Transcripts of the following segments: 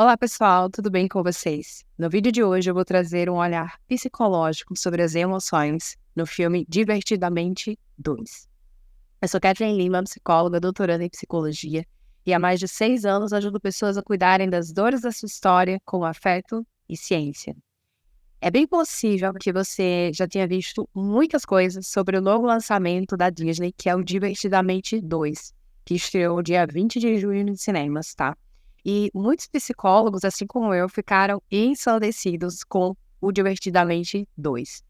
Olá pessoal, tudo bem com vocês? No vídeo de hoje eu vou trazer um olhar psicológico sobre as emoções no filme Divertidamente 2. Eu sou Kathleen Lima, psicóloga, doutoranda em psicologia, e há mais de 6 anos ajudo pessoas a cuidarem das dores da sua história com afeto e ciência. É bem possível que você já tenha visto muitas coisas sobre o novo lançamento da Disney, que é o Divertidamente 2, que estreou dia 20 de junho nos cinemas, tá? E muitos psicólogos, assim como eu, ficaram ensandecidos com o Divertidamente 2.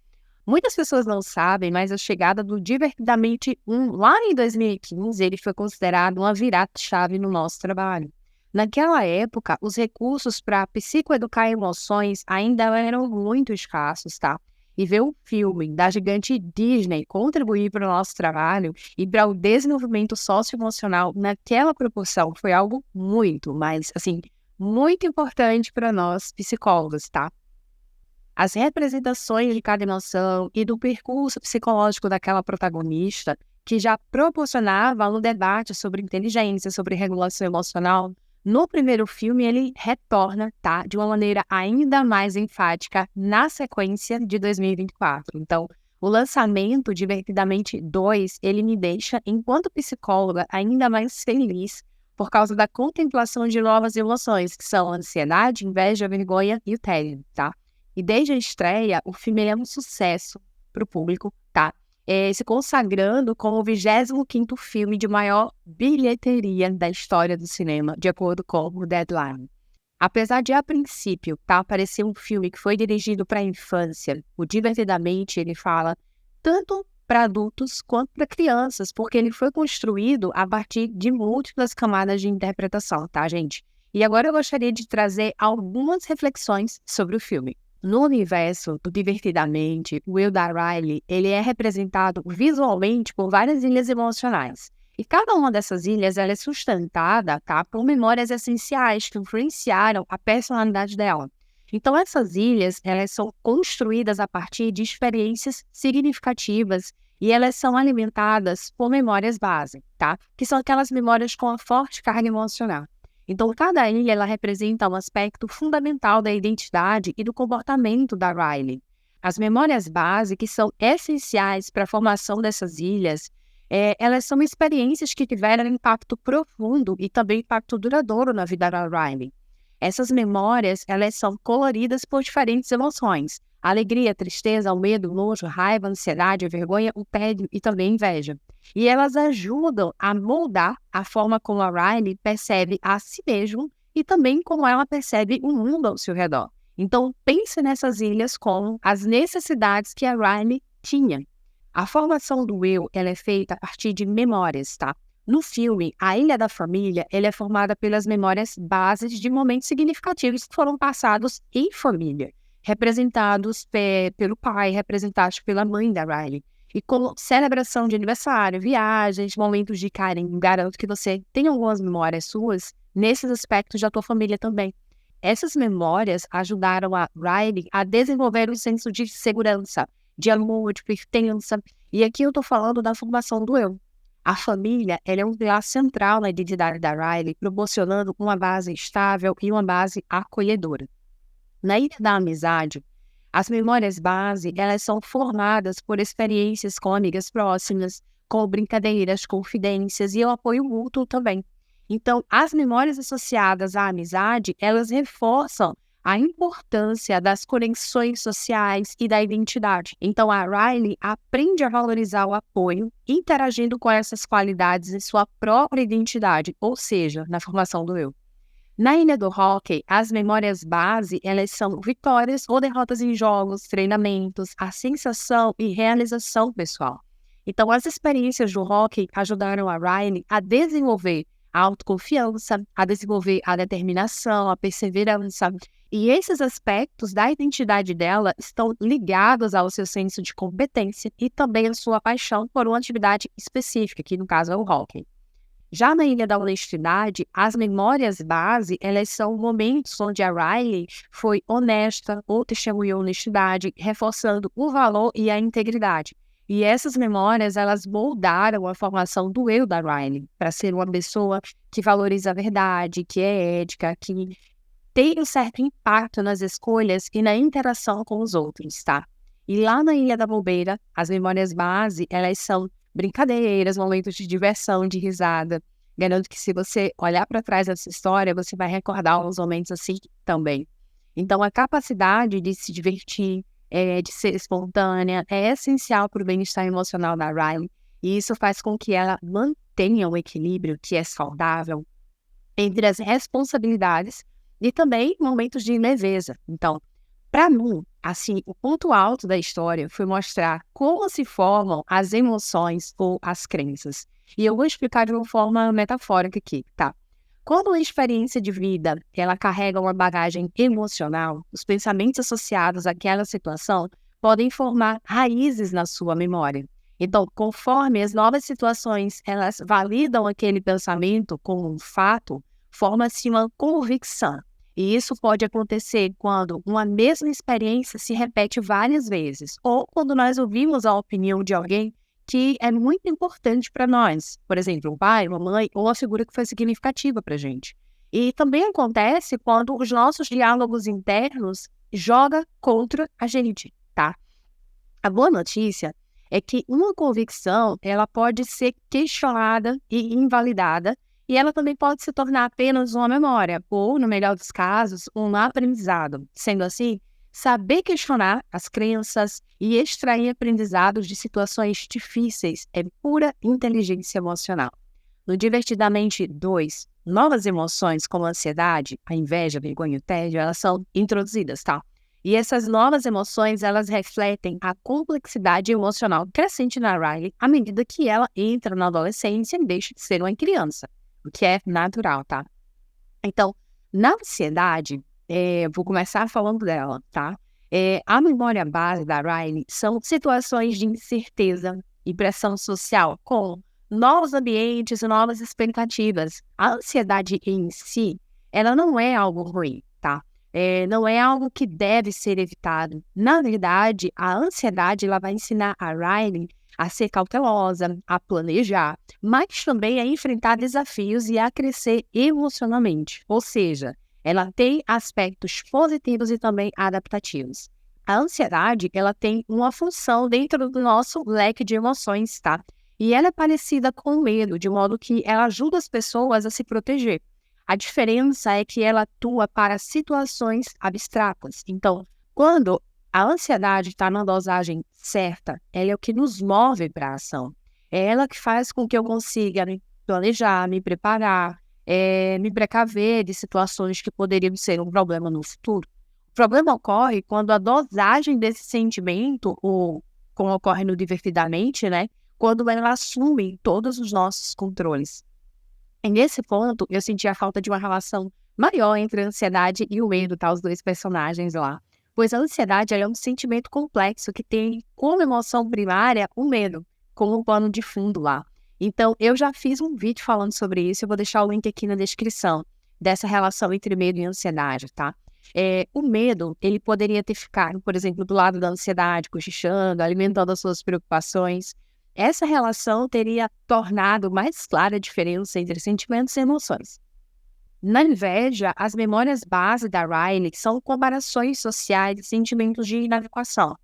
Muitas pessoas não sabem, mas a chegada do Divertidamente 1, lá em 2015, ele foi considerado uma virada-chave no nosso trabalho. Naquela época, os recursos para psicoeducar emoções ainda eram muito escassos, tá? E ver o filme da gigante Disney contribuir para o nosso trabalho e para o desenvolvimento socioemocional naquela proporção foi algo muito, mas assim, muito importante para nós psicólogos, tá? As representações de cada emoção e do percurso psicológico daquela protagonista, que já proporcionava um debate sobre inteligência, sobre regulação emocional, no primeiro filme ele retorna, tá, de uma maneira ainda mais enfática na sequência de 2024. Então, o lançamento Divertidamente 2, ele me deixa, enquanto psicóloga, ainda mais feliz por causa da contemplação de novas emoções, que são a ansiedade, inveja, vergonha e o tédio, tá? E desde a estreia, o filme é um sucesso para o público, tá? Se consagrando como o 25º filme de maior bilheteria da história do cinema, de acordo com o Deadline. Apesar de, a princípio, parecer um filme que foi dirigido para a infância, o Divertidamente ele fala tanto para adultos quanto para crianças, porque ele foi construído a partir de múltiplas camadas de interpretação, tá, gente? E agora eu gostaria de trazer algumas reflexões sobre o filme. No universo do Divertidamente, o Will da Riley, ele é representado visualmente por várias ilhas emocionais. E cada uma dessas ilhas ela é sustentada, tá, por memórias essenciais que influenciaram a personalidade dela. Então, essas ilhas elas são construídas a partir de experiências significativas e elas são alimentadas por memórias base, tá? Que são aquelas memórias com a forte carga emocional. Então, cada ilha ela representa um aspecto fundamental da identidade e do comportamento da Riley. As memórias base, que são essenciais para a formação dessas ilhas, elas são experiências que tiveram impacto profundo e também impacto duradouro na vida da Riley. Essas memórias elas são coloridas por diferentes emoções: alegria, tristeza, o medo, o nojo, raiva, ansiedade, vergonha, o tédio e também inveja. E elas ajudam a moldar a forma como a Riley percebe a si mesma e também como ela percebe o mundo ao seu redor. Então, pense nessas ilhas como as necessidades que a Riley tinha. A formação do Will ela é feita a partir de memórias, tá? No filme, a Ilha da Família ela é formada pelas memórias bases de momentos significativos que foram passados em família, representados pelo pai, representados pela mãe da Riley. E como celebração de aniversário, viagens, momentos de carinho, garanto que você tem algumas memórias suas nesses aspectos da tua família também. Essas memórias ajudaram a Riley a desenvolver um senso de segurança, de amor, de pertença. E aqui eu estou falando da formação do eu. A família ela é um pilar central na identidade da Riley, proporcionando uma base estável e uma base acolhedora. Na ilha da amizade, as memórias base elas são formadas por experiências com amigas próximas, com brincadeiras, confidências e o apoio mútuo também. Então, as memórias associadas à amizade, elas reforçam a importância das conexões sociais e da identidade. Então, a Riley aprende a valorizar o apoio, interagindo com essas qualidades em sua própria identidade, ou seja, na formação do eu. Na Ilha do Hockey, as memórias base, elas são vitórias ou derrotas em jogos, treinamentos, a sensação e realização pessoal. Então, as experiências do hockey ajudaram a Riley a desenvolver a autoconfiança, a desenvolver a determinação, a perseverança. E esses aspectos da identidade dela estão ligados ao seu senso de competência e também à sua paixão por uma atividade específica, que no caso é o hockey. Já na Ilha da Honestidade, as memórias base, elas são momentos onde a Riley foi honesta ou testemunhou honestidade, reforçando o valor e a integridade. E essas memórias, elas moldaram a formação do eu da Riley, para ser uma pessoa que valoriza a verdade, que é ética, que tem um certo impacto nas escolhas e na interação com os outros, tá? E lá na Ilha da Bobeira, as memórias base, elas são brincadeiras, momentos de diversão, de risada. Garanto que se você olhar para trás dessa história, você vai recordar alguns momentos assim também. Então, a capacidade de se divertir, de ser espontânea, é essencial para o bem-estar emocional da Riley. E isso faz com que ela mantenha um equilíbrio que é saudável entre as responsabilidades e também momentos de leveza. Então, para mim, assim, o ponto alto da história foi mostrar como se formam as emoções ou as crenças. E eu vou explicar de uma forma metafórica aqui, tá? Quando uma experiência de vida, ela carrega uma bagagem emocional, os pensamentos associados àquela situação podem formar raízes na sua memória. Então, conforme as novas situações, elas validam aquele pensamento como um fato, forma-se uma convicção. E isso pode acontecer quando uma mesma experiência se repete várias vezes, ou quando nós ouvimos a opinião de alguém que é muito importante para nós. Por exemplo, um pai, uma mãe, ou uma figura que foi significativa para a gente. E também acontece quando os nossos diálogos internos jogam contra a gente, tá? A boa notícia é que uma convicção, ela pode ser questionada e invalidada, e ela também pode se tornar apenas uma memória, ou, no melhor dos casos, um aprendizado. Sendo assim, saber questionar as crenças e extrair aprendizados de situações difíceis é pura inteligência emocional. No Divertidamente 2, novas emoções como a ansiedade, a inveja, a vergonha e o tédio, elas são introduzidas, tá? E essas novas emoções, elas refletem a complexidade emocional crescente na Riley à medida que ela entra na adolescência e deixa de ser uma criança, o que é natural, tá? Então, na ansiedade, vou começar falando dela, tá? A memória base da Riley são situações de incerteza e pressão social, com novos ambientes e novas expectativas. A ansiedade em si, ela não é algo ruim, tá? Não é algo que deve ser evitado. Na verdade, a ansiedade ela vai ensinar a Riley a ser cautelosa, a planejar, mas também a enfrentar desafios e a crescer emocionalmente. Ou seja, ela tem aspectos positivos e também adaptativos. A ansiedade, ela tem uma função dentro do nosso leque de emoções, tá? E ela é parecida com o medo, de modo que ela ajuda as pessoas a se proteger. A diferença é que ela atua para situações abstratas. Então, quando a ansiedade está na dosagem certa, ela é o que nos move para a ação. É ela que faz com que eu consiga me planejar, me preparar, me precaver de situações que poderiam ser um problema no futuro. O problema ocorre quando a dosagem desse sentimento, ou como ocorre no Divertidamente, né? Quando ela assume todos os nossos controles. E nesse ponto, eu senti a falta de uma relação maior entre a ansiedade e o medo, tá? Os dois personagens lá. Pois a ansiedade é um sentimento complexo que tem como emoção primária o medo, como um pano de fundo lá. Então, eu já fiz um vídeo falando sobre isso, eu vou deixar o link aqui na descrição, dessa relação entre medo e ansiedade, tá? O medo, ele poderia ter ficado, por exemplo, do lado da ansiedade, cochichando, alimentando as suas preocupações. Essa relação teria tornado mais clara a diferença entre sentimentos e emoções. Na inveja, as memórias base da Riley são comparações sociais e sentimentos de inadequação.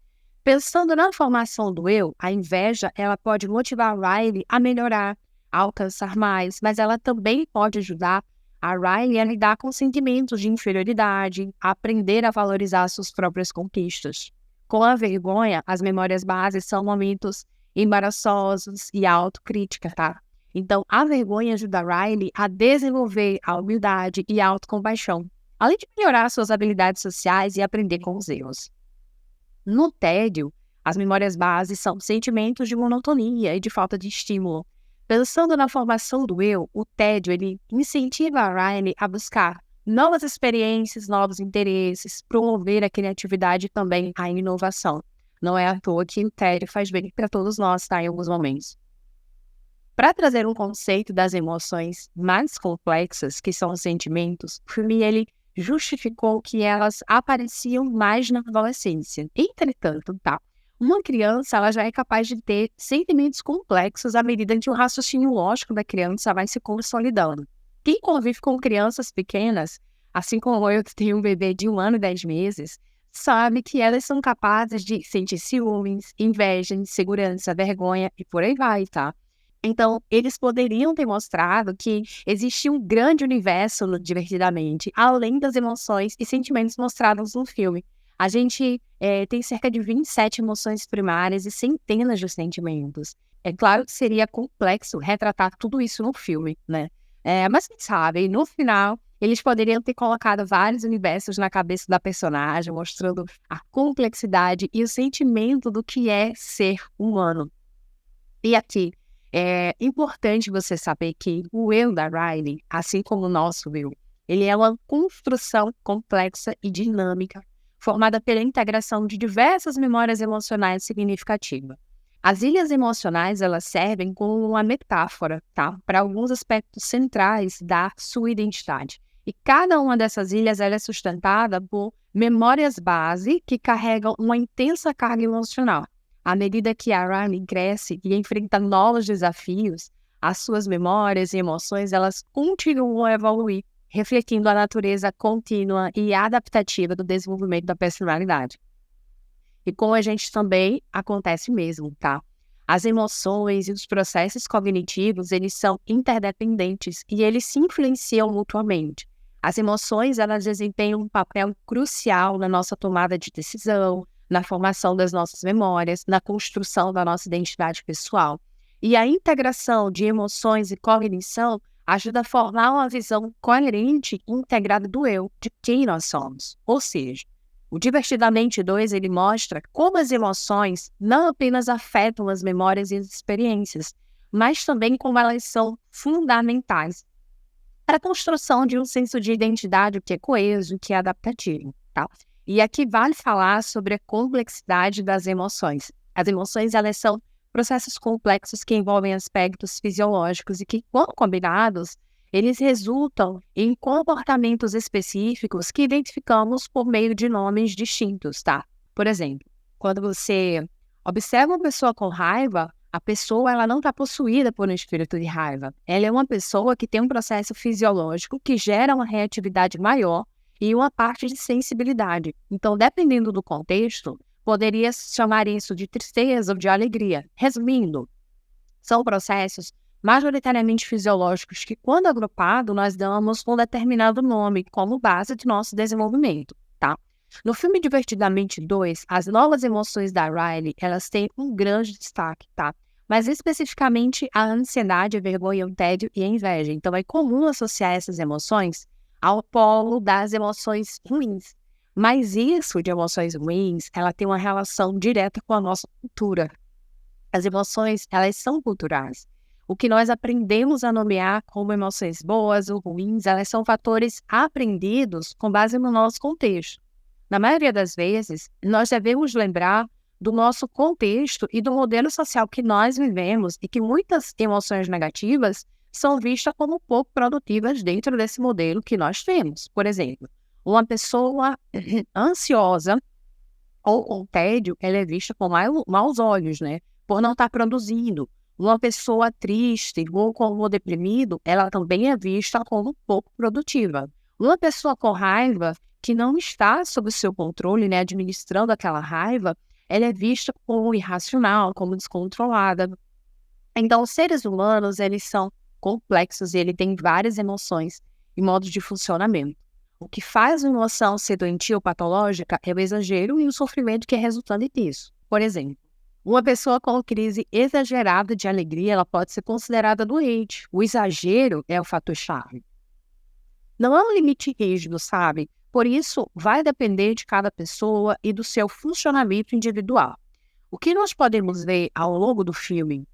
Pensando na formação do eu, a inveja ela pode motivar a Riley a melhorar, a alcançar mais, mas ela também pode ajudar a Riley a lidar com sentimentos de inferioridade, a aprender a valorizar suas próprias conquistas. Com a vergonha, as memórias bases são momentos embaraçosos e a autocrítica, tá? Então, a vergonha ajuda a Riley a desenvolver a humildade e a autocompaixão, além de melhorar suas habilidades sociais e aprender com os erros. No tédio, as memórias bases são sentimentos de monotonia e de falta de estímulo. Pensando na formação do eu, o tédio ele incentiva a Riley a buscar novas experiências, novos interesses, promover a criatividade e também a inovação. Não é à toa que o tédio faz bem para todos nós, tá? Em alguns momentos. Para trazer um conceito das emoções mais complexas, que são os sentimentos, o filme ele justificou que elas apareciam mais na adolescência. Entretanto, tá? Uma criança ela já é capaz de ter sentimentos complexos à medida que o raciocínio lógico da criança vai se consolidando. Quem convive com crianças pequenas assim como eu que tenho um bebê de 1 ano e 10 meses, sabe que elas são capazes de sentir ciúmes, inveja, insegurança, vergonha e por aí vai, tá? Então, eles poderiam ter mostrado que existe um grande universo no Divertidamente, além das emoções e sentimentos mostrados no filme. A gente tem cerca de 27 emoções primárias e centenas de sentimentos. É claro que seria complexo retratar tudo isso no filme, né? Mas quem sabe, no final, eles poderiam ter colocado vários universos na cabeça da personagem, mostrando a complexidade e o sentimento do que é ser humano. E aqui, é importante você saber que o eu da Riley, assim como o nosso eu, ele é uma construção complexa e dinâmica, formada pela integração de diversas memórias emocionais significativas. As ilhas emocionais, elas servem como uma metáfora, tá? Para alguns aspectos centrais da sua identidade. E cada uma dessas ilhas ela é sustentada por memórias base que carregam uma intensa carga emocional. À medida que a Riley cresce e enfrenta novos desafios, as suas memórias e emoções elas continuam a evoluir, refletindo a natureza contínua e adaptativa do desenvolvimento da personalidade. E com a gente também acontece mesmo, tá? As emoções e os processos cognitivos, eles são interdependentes e eles se influenciam mutuamente. As emoções, elas desempenham um papel crucial na nossa tomada de decisão, na formação das nossas memórias, na construção da nossa identidade pessoal. E a integração de emoções e cognição ajuda a formar uma visão coerente e integrada do eu, de quem nós somos. Ou seja, o Divertidamente 2, ele mostra como as emoções não apenas afetam as memórias e as experiências, mas também como elas são fundamentais para a construção de um senso de identidade que é coeso, que é adaptativo, tá? E aqui vale falar sobre a complexidade das emoções. As emoções, elas são processos complexos que envolvem aspectos fisiológicos e que, quando combinados, eles resultam em comportamentos específicos que identificamos por meio de nomes distintos, tá? Por exemplo, quando você observa uma pessoa com raiva, a pessoa ela não está possuída por um espírito de raiva. Ela é uma pessoa que tem um processo fisiológico que gera uma reatividade maior e uma parte de sensibilidade. Então, dependendo do contexto, poderia chamar isso de tristeza ou de alegria. Resumindo, são processos majoritariamente fisiológicos que, quando agrupado, nós damos um determinado nome como base de nosso desenvolvimento, tá? No filme Divertidamente 2, as novas emoções da Riley, elas têm um grande destaque, tá? Mas especificamente a ansiedade, a vergonha, o tédio e a inveja. Então, é comum associar essas emoções ao polo das emoções ruins. Mas isso de emoções ruins, ela tem uma relação direta com a nossa cultura. As emoções, elas são culturais. O que nós aprendemos a nomear como emoções boas ou ruins, elas são fatores aprendidos com base no nosso contexto. Na maioria das vezes, nós devemos lembrar do nosso contexto e do modelo social que nós vivemos e que muitas emoções negativas são vistas como pouco produtivas dentro desse modelo que nós temos. Por exemplo, uma pessoa ansiosa ou com tédio, ela é vista com maus olhos, né? Por não estar produzindo. Uma pessoa triste ou como deprimido, ela também é vista como pouco produtiva. Uma pessoa com raiva que não está sob o seu controle, né, administrando aquela raiva, ela é vista como irracional, como descontrolada. Então, os seres humanos, eles são complexos e ele tem várias emoções e modos de funcionamento. O que faz uma emoção ser doentia ou patológica é o exagero e o sofrimento que é resultante disso. Por exemplo, uma pessoa com crise exagerada de alegria, ela pode ser considerada doente. O exagero é o fator-chave. Não é um limite rígido, sabe? Por isso, vai depender de cada pessoa e do seu funcionamento individual. O que nós podemos ver ao longo do filme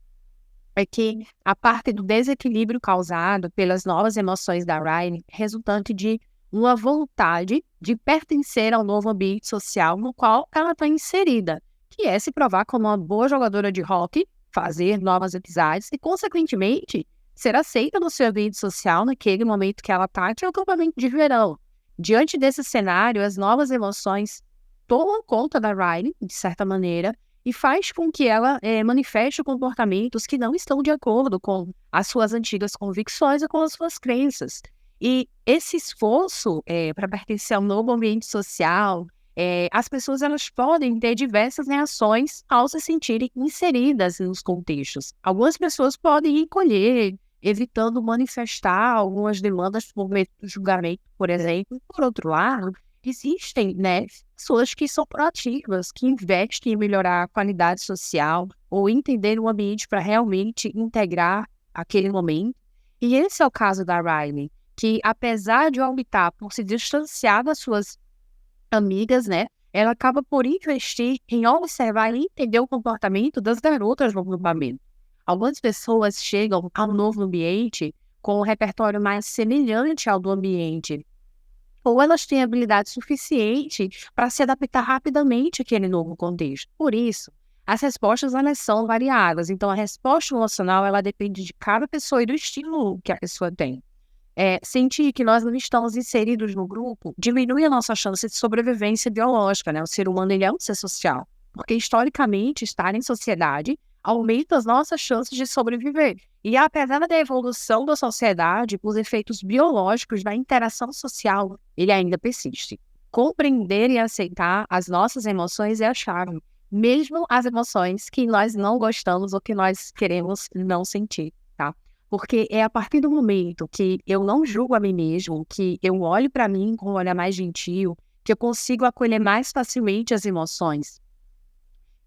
é que a parte do desequilíbrio causado pelas novas emoções da Riley resultante de uma vontade de pertencer ao novo ambiente social no qual ela está inserida, que é se provar como uma boa jogadora de hóquei, fazer novas amizades e, consequentemente, ser aceita no seu ambiente social naquele momento que ela está em um acampamento de verão. Diante desse cenário, as novas emoções tomam conta da Riley, de certa maneira, e faz com que ela manifeste comportamentos que não estão de acordo com as suas antigas convicções e com as suas crenças. E esse esforço para pertencer a um novo ambiente social, as pessoas elas podem ter diversas reações ao se sentirem inseridas nos contextos. Algumas pessoas podem encolher, evitando manifestar algumas demandas por medo do julgamento, por exemplo. Por outro lado, existem, né, pessoas que são proativas, que investem em melhorar a qualidade social ou entender o ambiente para realmente integrar aquele momento. E esse é o caso da Riley, que apesar de optar por se distanciar das suas amigas, né, ela acaba por investir em observar e entender o comportamento das garotas no grupamento. Algumas pessoas chegam ao novo ambiente com um repertório mais semelhante ao do ambiente, ou elas têm habilidade suficiente para se adaptar rapidamente àquele novo contexto. Por isso, as respostas elas são variadas. Então, a resposta emocional ela depende de cada pessoa e do estilo que a pessoa tem. Sentir que nós não estamos inseridos no grupo diminui a nossa chance de sobrevivência biológica, né? O ser humano ele é um ser social, porque historicamente estar em sociedade aumenta as nossas chances de sobreviver. E apesar da evolução da sociedade, os efeitos biológicos da interação social, ele ainda persiste. Compreender e aceitar as nossas emoções é a chave, mesmo as emoções que nós não gostamos ou que nós queremos não sentir, tá? Porque é a partir do momento que eu não julgo a mim mesmo, que eu olho para mim com um olhar mais gentil, que eu consigo acolher mais facilmente as emoções.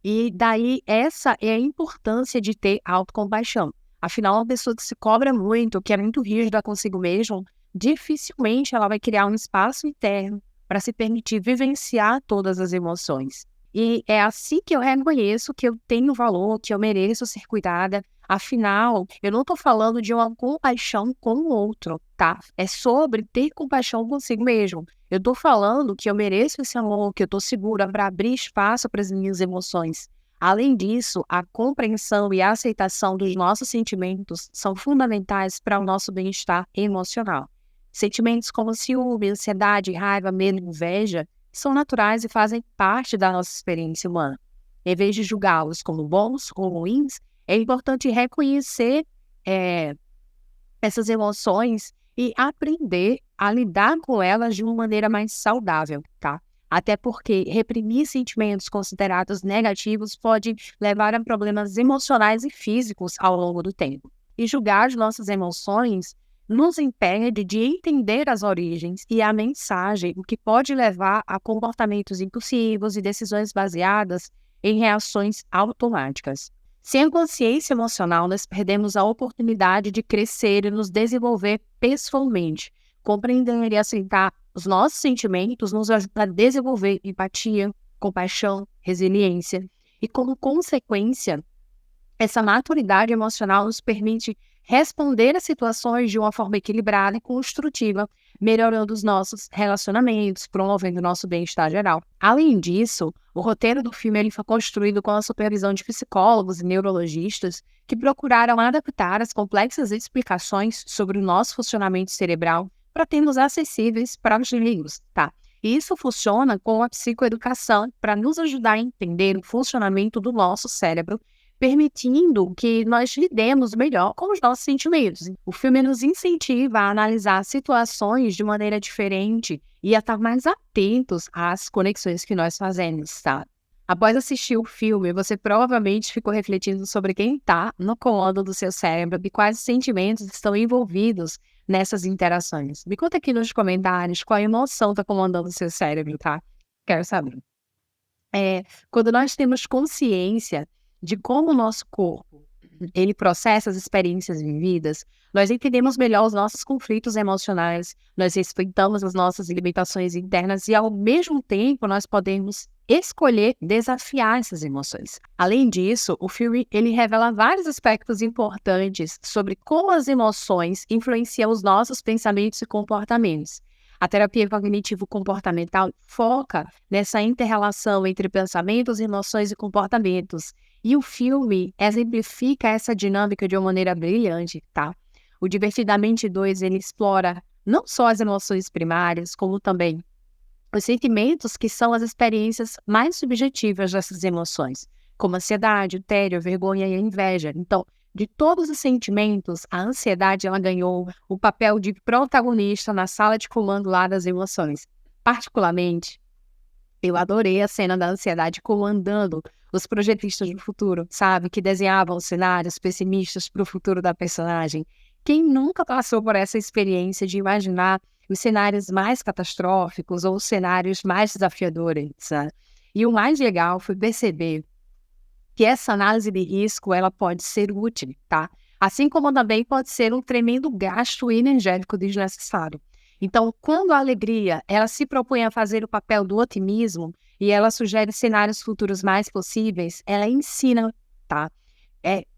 E daí essa é a importância de ter autocompaixão. Afinal, uma pessoa que se cobra muito, que é muito rígida consigo mesmo, dificilmente ela vai criar um espaço interno para se permitir vivenciar todas as emoções. E é assim que eu reconheço que eu tenho valor, que eu mereço ser cuidada. Afinal, eu não estou falando de uma compaixão com o outro, tá? É sobre ter compaixão consigo mesmo. Eu estou falando que eu mereço esse amor, que eu estou segura para abrir espaço para as minhas emoções. Além disso, a compreensão e a aceitação dos nossos sentimentos são fundamentais para o nosso bem-estar emocional. Sentimentos como ciúme, ansiedade, raiva, medo, inveja são naturais e fazem parte da nossa experiência humana. Em vez de julgá-los como bons ou ruins, é importante reconhecer essas emoções e aprender a lidar com elas de uma maneira mais saudável, tá? Até porque reprimir sentimentos considerados negativos pode levar a problemas emocionais e físicos ao longo do tempo. E julgar as nossas emoções nos impede de entender as origens e a mensagem, o que pode levar a comportamentos impulsivos e decisões baseadas em reações automáticas. Sem a consciência emocional, nós perdemos a oportunidade de crescer e nos desenvolver pessoalmente. Compreender e aceitar os nossos sentimentos nos ajuda a desenvolver empatia, compaixão, resiliência. E, como consequência, essa maturidade emocional nos permite responder a situações de uma forma equilibrada e construtiva, melhorando os nossos relacionamentos, promovendo o nosso bem-estar geral. Além disso, o roteiro do filme ele foi construído com a supervisão de psicólogos e neurologistas que procuraram adaptar as complexas explicações sobre o nosso funcionamento cerebral para termos acessíveis para os leigos, tá? E isso funciona com a psicoeducação para nos ajudar a entender o funcionamento do nosso cérebro, permitindo que nós lidemos melhor com os nossos sentimentos. O filme nos incentiva a analisar situações de maneira diferente e a estar mais atentos às conexões que nós fazemos, tá? Após assistir o filme, você provavelmente ficou refletindo sobre quem está no comando do seu cérebro e quais sentimentos estão envolvidos nessas interações. Me conta aqui nos comentários qual emoção está comandando o seu cérebro, tá? Quero saber. Quando nós temos consciência de como o nosso corpo ele processa as experiências vividas, nós entendemos melhor os nossos conflitos emocionais, nós respeitamos as nossas limitações internas e, ao mesmo tempo, nós podemos escolher desafiar essas emoções. Além disso, o filme ele revela vários aspectos importantes sobre como as emoções influenciam os nossos pensamentos e comportamentos. A terapia cognitivo-comportamental foca nessa inter-relação entre pensamentos, emoções e comportamentos. E o filme exemplifica essa dinâmica de uma maneira brilhante, tá? O Divertidamente 2, ele explora não só as emoções primárias, como também os sentimentos que são as experiências mais subjetivas dessas emoções, como ansiedade, tédio, vergonha e inveja. Então, de todos os sentimentos, a ansiedade ela ganhou o papel de protagonista na sala de comando lá das emoções. Particularmente, eu adorei a cena da ansiedade comandando os projetistas do futuro, sabe? Que desenhavam cenários pessimistas para o futuro da personagem. Quem nunca passou por essa experiência de imaginar os cenários mais catastróficos ou os cenários mais desafiadores, né? E o mais legal foi perceber que essa análise de risco ela pode ser útil, tá? Assim como também pode ser um tremendo gasto energético desnecessário. Então, quando a alegria ela se propõe a fazer o papel do otimismo e ela sugere cenários futuros mais possíveis, ela ensina, tá?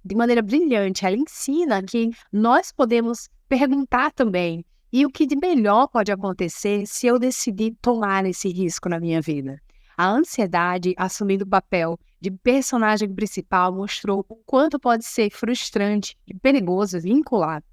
De maneira brilhante, ela ensina que nós podemos perguntar também e o que de melhor pode acontecer se eu decidir tomar esse risco na minha vida. A ansiedade, assumindo o papel de personagem principal, mostrou o quanto pode ser frustrante e perigoso vincular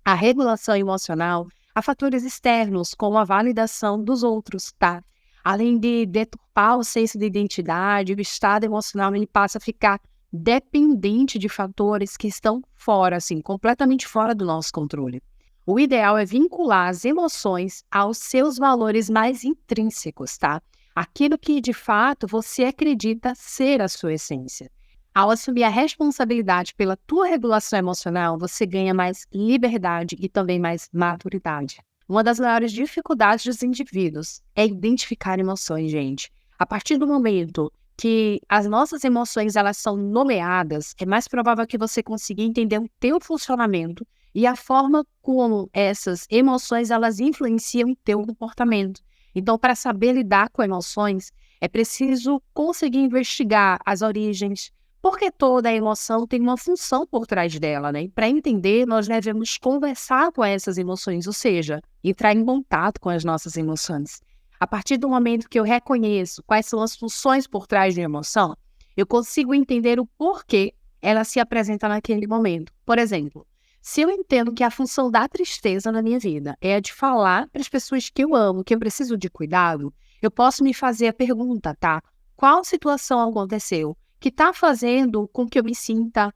a regulação emocional a fatores externos, como a validação dos outros, tá? Além de deturpar o senso de identidade, o estado emocional ele passa a ficar dependente de fatores que estão fora, assim, completamente fora do nosso controle. O ideal é vincular as emoções aos seus valores mais intrínsecos, tá? Aquilo que, de fato, você acredita ser a sua essência. Ao assumir a responsabilidade pela tua regulação emocional, você ganha mais liberdade e também mais maturidade. Uma das maiores dificuldades dos indivíduos é identificar emoções, gente. A partir do momento que as nossas emoções elas são nomeadas, é mais provável que você consiga entender o teu funcionamento e a forma como essas emoções elas influenciam o teu comportamento. Então, para saber lidar com emoções, é preciso conseguir investigar as origens, porque toda emoção tem uma função por trás dela, né? E para entender, nós devemos conversar com essas emoções, ou seja, entrar em contato com as nossas emoções. A partir do momento que eu reconheço quais são as funções por trás de uma emoção, eu consigo entender o porquê ela se apresenta naquele momento. Por exemplo, se eu entendo que a função da tristeza na minha vida é a de falar para as pessoas que eu amo, que eu preciso de cuidado, eu posso me fazer a pergunta, tá? Qual situação aconteceu que está fazendo com que eu me sinta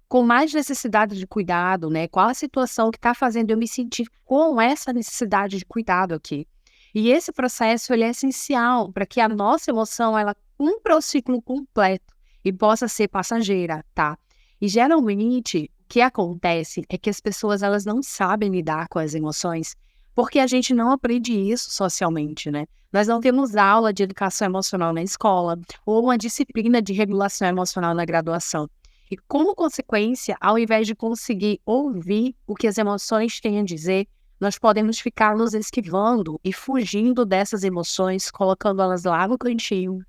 com mais necessidade de cuidado, né? Qual a situação que está fazendo eu me sentir com essa necessidade de cuidado aqui? E esse processo ele é essencial para que a nossa emoção ela cumpra o ciclo completo e possa ser passageira, tá? E geralmente o que acontece é que as pessoas elas não sabem lidar com as emoções porque a gente não aprende isso socialmente, né? Nós não temos aula de educação emocional na escola ou uma disciplina de regulação emocional na graduação. E, como consequência, ao invés de conseguir ouvir o que as emoções têm a dizer, nós podemos ficar nos esquivando e fugindo dessas emoções, colocando elas lá no cantinho,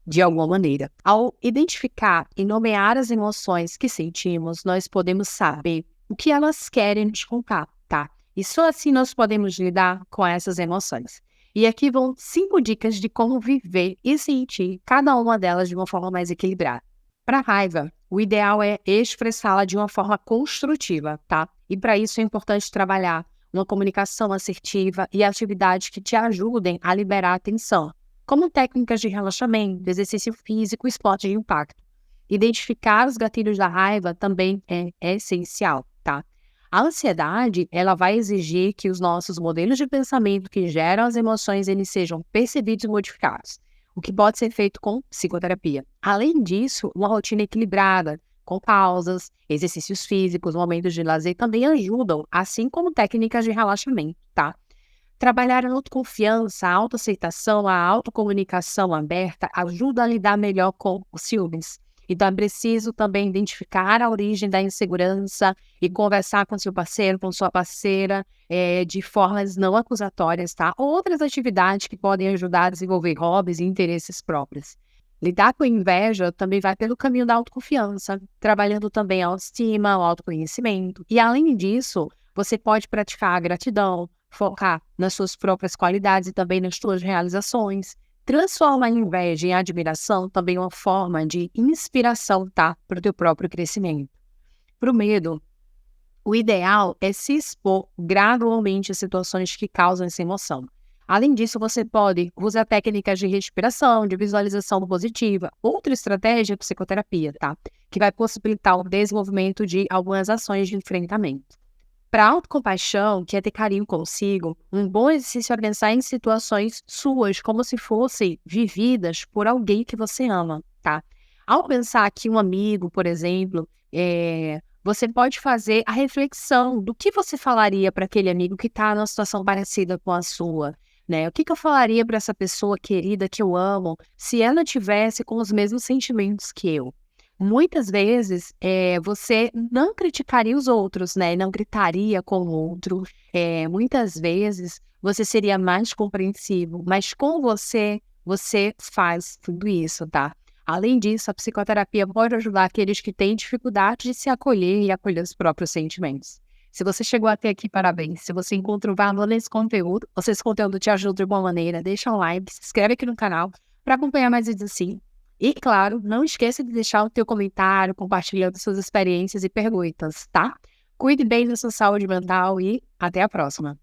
de alguma maneira. Ao identificar e nomear as emoções que sentimos, nós podemos saber o que elas querem nos contar, tá? E só assim nós podemos lidar com essas emoções. E aqui vão 5 dicas de como viver e sentir cada uma delas de uma forma mais equilibrada. Para a raiva, o ideal é expressá-la de uma forma construtiva, tá? E para isso é importante trabalhar uma comunicação assertiva e atividades que te ajudem a liberar a tensão, como técnicas de relaxamento, exercício físico e esporte de impacto. Identificar os gatilhos da raiva também é essencial, tá? A ansiedade, ela vai exigir que os nossos modelos de pensamento que geram as emoções, eles sejam percebidos e modificados, o que pode ser feito com psicoterapia. Além disso, uma rotina equilibrada, com pausas, exercícios físicos, momentos de lazer também ajudam, assim como técnicas de relaxamento, tá? Trabalhar a autoconfiança, a autoaceitação, a autocomunicação aberta ajuda a lidar melhor com os ciúmes. Então é preciso também identificar a origem da insegurança e conversar com seu parceiro, com sua parceira, de formas não acusatórias, tá? Outras atividades que podem ajudar a desenvolver hobbies e interesses próprios. Lidar com inveja também vai pelo caminho da autoconfiança, trabalhando também a autoestima, o autoconhecimento. E além disso, você pode praticar a gratidão, focar nas suas próprias qualidades e também nas suas realizações. Transforma a inveja em admiração também uma forma de inspiração, tá? Para o teu próprio crescimento. Para o medo, o ideal é se expor gradualmente a situações que causam essa emoção. Além disso, você pode usar técnicas de respiração, de visualização positiva, outra estratégia é psicoterapia, tá? Que vai possibilitar o desenvolvimento de algumas ações de enfrentamento. Para autocompaixão, que é ter carinho consigo, um bom exercício é pensar em situações suas como se fossem vividas por alguém que você ama, tá? Ao pensar que um amigo, por exemplo, você pode fazer a reflexão do que você falaria para aquele amigo que está numa situação parecida com a sua, né? O que eu falaria para essa pessoa querida que eu amo se ela tivesse com os mesmos sentimentos que eu? Muitas vezes, você não criticaria os outros, né, não gritaria com o outro, muitas vezes você seria mais compreensivo, mas com você, você faz tudo isso, tá? Além disso, a psicoterapia pode ajudar aqueles que têm dificuldade de se acolher e acolher os próprios sentimentos. Se você chegou até aqui, parabéns. Se você encontrou valor nesse conteúdo, ou se esse conteúdo te ajuda de alguma maneira, deixa um like, se inscreve aqui no canal para acompanhar mais vídeos assim. E, claro, não esqueça de deixar o teu comentário, compartilhando suas experiências e perguntas, tá? Cuide bem da sua saúde mental e até a próxima.